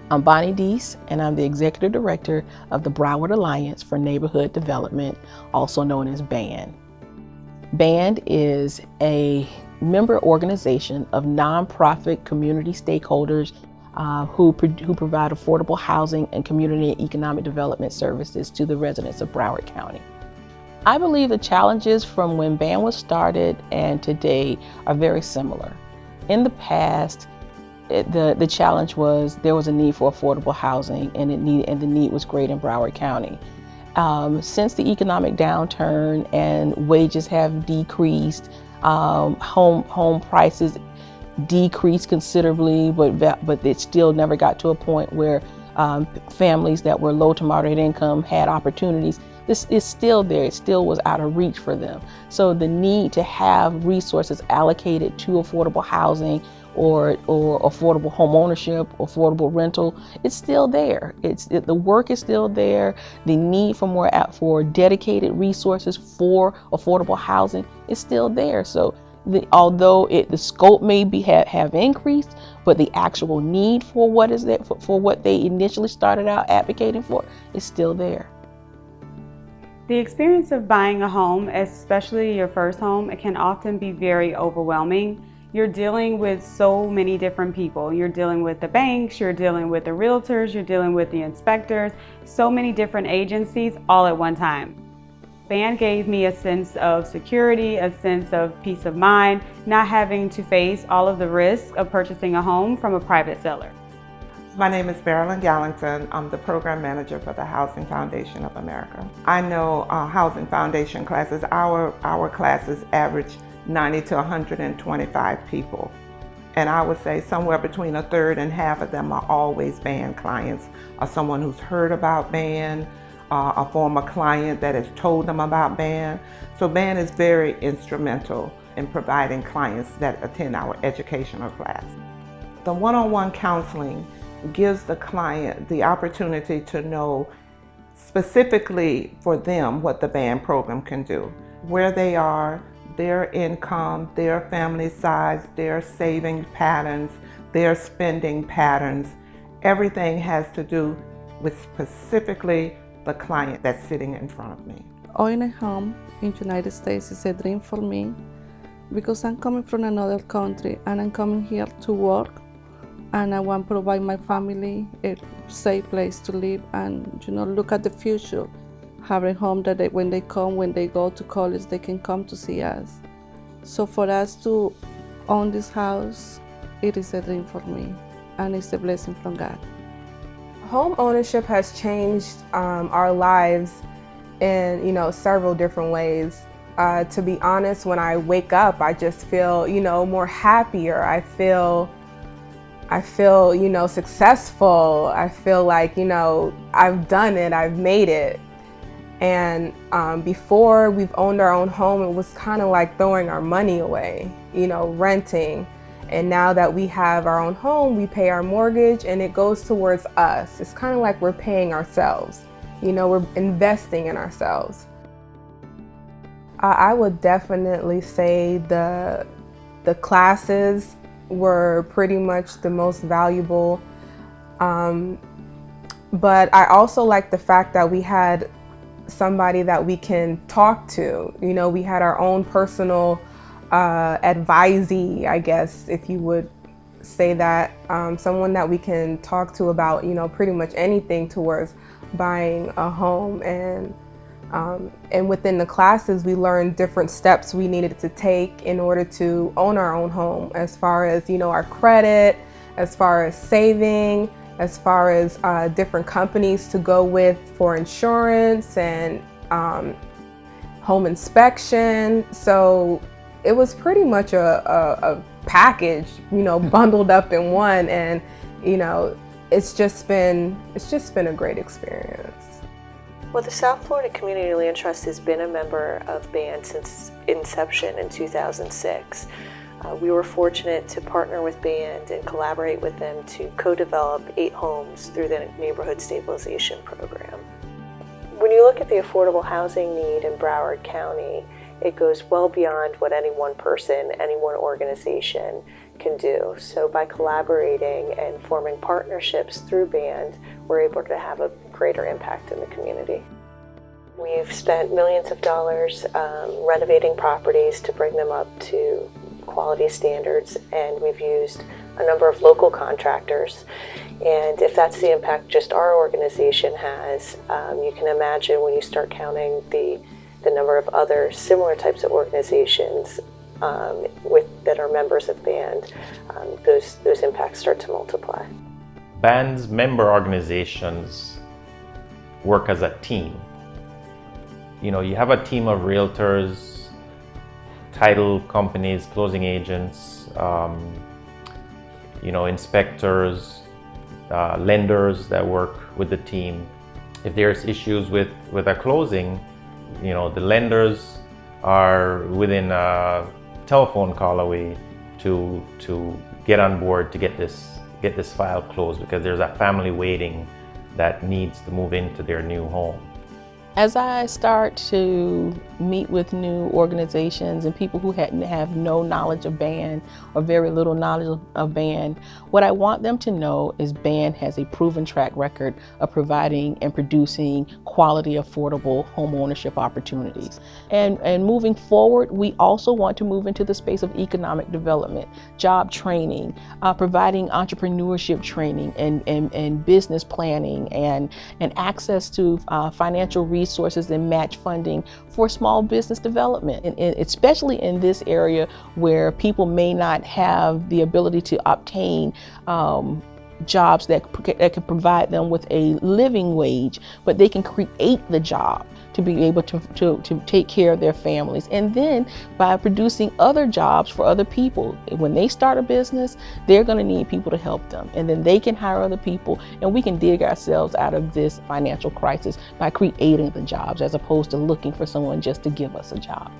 I'm Bonnie Deese, and I'm the Executive Director of the Broward Alliance for Neighborhood Development, also known as BAND. BAND is a member organization of nonprofit community stakeholders who provide affordable housing and community and economic development services to the residents of Broward County. I believe the challenges from when BAND was started and today are very similar. In the past, the challenge was there was a need for affordable housing, and the need was great in Broward County. Since the economic downturn and wages have decreased, home prices decreased considerably, but it still never got to a point where families that were low to moderate income had opportunities. This is still there. It still was out of reach for them. So the need to have resources allocated to affordable housing or affordable home ownership, affordable rental, it's still there. The work is still there. The need for dedicated resources for affordable housing is still there. So although the scope may have increased, but the actual need for what is there for what they initially started out advocating for is still there. The experience of buying a home, especially your first home, it can often be very overwhelming. You're dealing with so many different people. You're dealing with the banks, you're dealing with the realtors, you're dealing with the inspectors, so many different agencies all at one time. BAND gave me a sense of security, a sense of peace of mind, not having to face all of the risks of purchasing a home from a private seller. My name is Marilyn Gallington. I'm the program manager for the Housing Foundation of America. I know Housing Foundation classes, our classes average 90 to 125 people. And I would say somewhere between a third and half of them are always BAND clients, or someone who's heard about BAND, a former client that has told them about BAND. So BAND is very instrumental in providing clients that attend our educational class. The one-on-one counseling gives the client the opportunity to know specifically for them what the BAND program can do, where they are, their income, their family size, their saving patterns, their spending patterns. Everything has to do with specifically the client that's sitting in front of me. Owning a home in the United States is a dream for me because I'm coming from another country and I'm coming here to work, and I want to provide my family a safe place to live and look at the future. Have a home that when they go to college, they can come to see us. So for us to own this house, it is a dream for me, and it's a blessing from God. Home ownership has changed our lives in several different ways. To be honest, when I wake up, I just feel more happier. I feel successful. I feel like I've done it. I've made it. And before we've owned our own home, it was kind of like throwing our money away, renting. And now that we have our own home, we pay our mortgage and it goes towards us. It's kind of like we're paying ourselves. We're investing in ourselves. I would definitely say the classes were pretty much the most valuable. But I also like the fact that we had somebody that we can talk to. We had our own personal advisee, I guess, if you would say that, someone that we can talk to about, pretty much anything towards buying a home. And within the classes, we learned different steps we needed to take in order to own our own home, as far as, our credit, as far as saving, as far as different companies to go with for insurance and home inspection. So it was pretty much a package, bundled up in one, and it's just been a great experience. Well, the South Florida Community Land Trust has been a member of BAND since inception in 2006. We were fortunate to partner with BAND and collaborate with them to co-develop 8 homes through the Neighborhood Stabilization Program. When you look at the affordable housing need in Broward County, it goes well beyond what any one person, any one organization can do. So by collaborating and forming partnerships through BAND, we're able to have a greater impact in the community. We've spent millions of dollars renovating properties to bring them up to quality standards, and we've used a number of local contractors. And if that's the impact just our organization has, you can imagine when you start counting the number of other similar types of organizations that are members of BAND, those impacts start to multiply. BAND's member organizations work as a team. You know, you have a team of realtors, title companies, closing agents, inspectors, lenders that work with the team. If there's issues with a closing, the lenders are within a telephone call away to get on board to get this file closed, because there's a family waiting that needs to move into their new home. As I start to meet with new organizations and people who have no knowledge of BAND or very little knowledge of BAND, what I want them to know is BAND has a proven track record of providing and producing quality, affordable home ownership opportunities. And moving forward, we also want to move into the space of economic development, job training, providing entrepreneurship training and business planning and access to financial resources and match funding for small business development, and especially in this area where people may not have the ability to obtain jobs that can provide them with a living wage, but they can create the job to be able to take care of their families. And then by producing other jobs for other people, when they start a business, they're going to need people to help them. And then they can hire other people, and we can dig ourselves out of this financial crisis by creating the jobs as opposed to looking for someone just to give us a job.